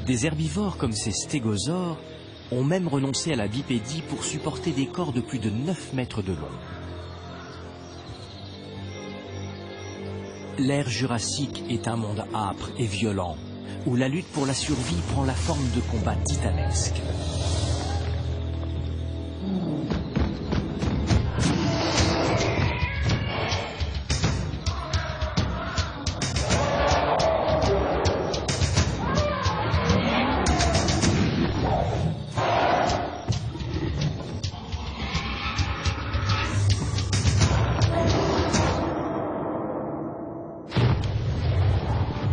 Des herbivores comme ces stégosaures ont même renoncé à la bipédie pour supporter des corps de plus de 9 mètres de long. L'ère jurassique est un monde âpre et violent, où la lutte pour la survie prend la forme de combats titanesques.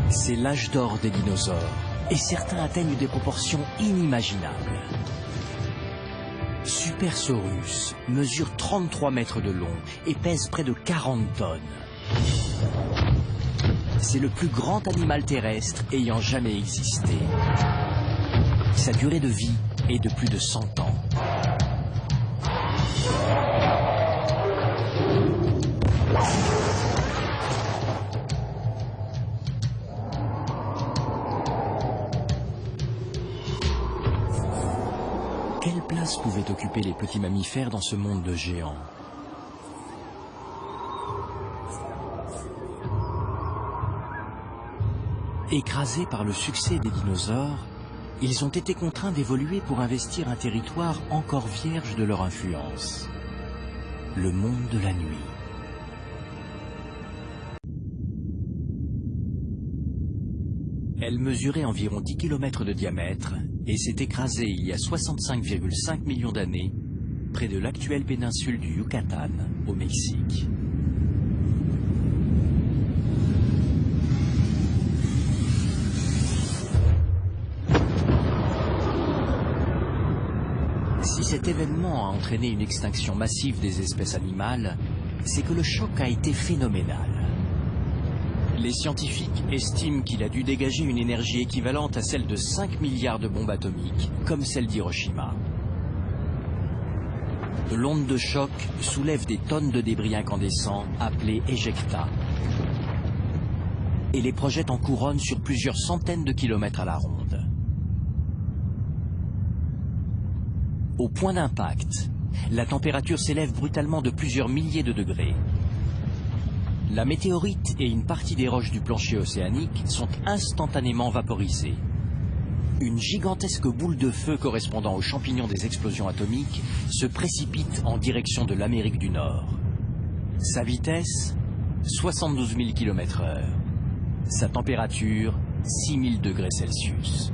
C'est l'âge d'or des dinosaures, et certains atteignent des proportions inimaginables. Supersaurus mesure 33 mètres de long et pèse près de 40 tonnes. C'est le plus grand animal terrestre ayant jamais existé. Sa durée de vie est de plus de 100 ans. Quelle place pouvaient occuper les petits mammifères dans ce monde de géants? Écrasés par le succès des dinosaures, ils ont été contraints d'évoluer pour investir un territoire encore vierge de leur influence. Le monde de la nuit. Elle mesurait environ 10 km de diamètre et s'est écrasée il y a 65,5 millions d'années près de l'actuelle péninsule du Yucatan, au Mexique. Si cet événement a entraîné une extinction massive des espèces animales, c'est que le choc a été phénoménal. Les scientifiques estiment qu'il a dû dégager une énergie équivalente à celle de 5 milliards de bombes atomiques, comme celle d'Hiroshima. L'onde de choc soulève des tonnes de débris incandescents appelés éjectats et les projette en couronne sur plusieurs centaines de kilomètres à la ronde. Au point d'impact, la température s'élève brutalement de plusieurs milliers de degrés. La météorite et une partie des roches du plancher océanique sont instantanément vaporisées. Une gigantesque boule de feu correspondant aux champignons des explosions atomiques se précipite en direction de l'Amérique du Nord. Sa vitesse, 72 000 km/h. Sa température, 6000 degrés Celsius.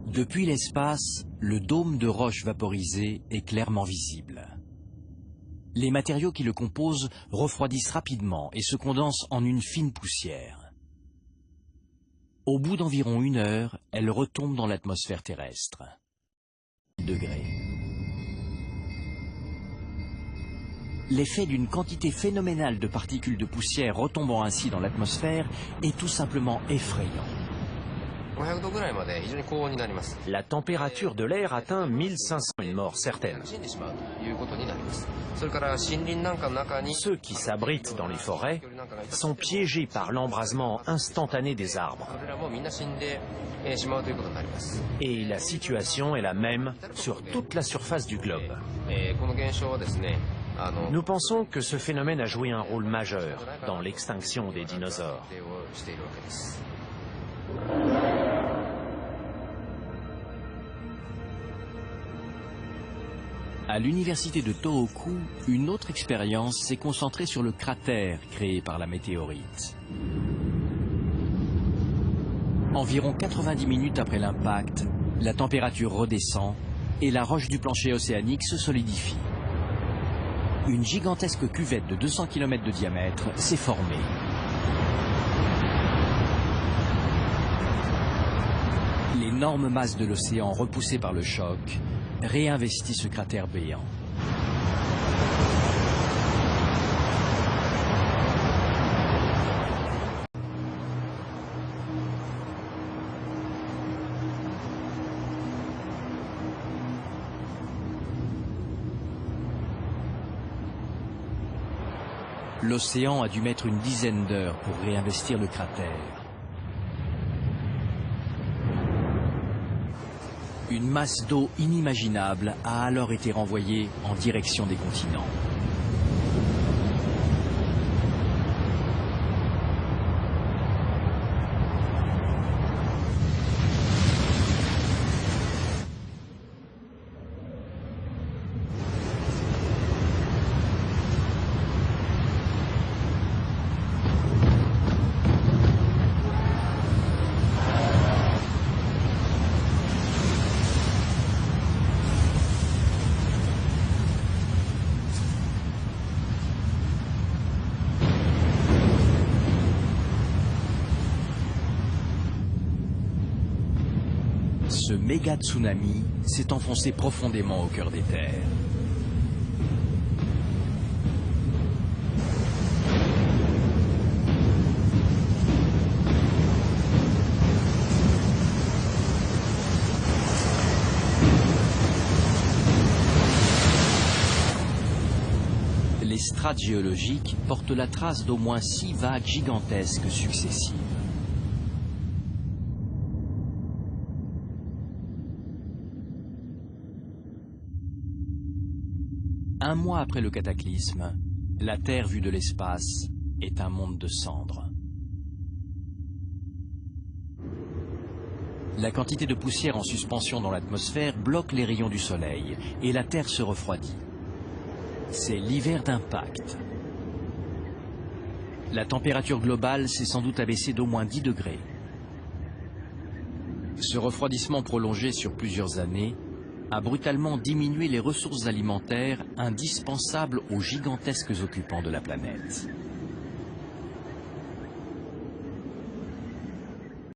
Depuis l'espace, le dôme de roches vaporisées est clairement visible. Les matériaux qui le composent refroidissent rapidement et se condensent en une fine poussière. Au bout d'environ 1 heure, elle retombe dans l'atmosphère terrestre. Degrés. L'effet d'une quantité phénoménale de particules de poussière retombant ainsi dans l'atmosphère est tout simplement effrayant. La température de l'air atteint 1500, une mort certaine. Ceux qui s'abritent dans les forêts sont piégés par l'embrasement instantané des arbres. Et la situation est la même sur toute la surface du globe. Nous pensons que ce phénomène a joué un rôle majeur dans l'extinction des dinosaures. À l'université de Tohoku, une autre expérience s'est concentrée sur le cratère créé par la météorite. Environ 90 minutes après l'impact, la température redescend et la roche du plancher océanique se solidifie. Une gigantesque cuvette de 200 km de diamètre s'est formée. L'énorme masse de l'océan repoussée par le choc réinvestit ce cratère béant. L'océan a dû mettre une dizaine d'heures pour réinvestir le cratère. Une masse d'eau inimaginable a alors été renvoyée en direction des continents. Ce méga tsunami s'est enfoncé profondément au cœur des terres. Les strates géologiques portent la trace d'au moins 6 vagues gigantesques successives. Un mois après le cataclysme, la Terre vue de l'espace est un monde de cendres. La quantité de poussière en suspension dans l'atmosphère bloque les rayons du Soleil et la Terre se refroidit. C'est l'hiver d'impact. La température globale s'est sans doute abaissée d'au moins 10 degrés. Ce refroidissement prolongé sur plusieurs années a brutalement diminué les ressources alimentaires indispensables aux gigantesques occupants de la planète.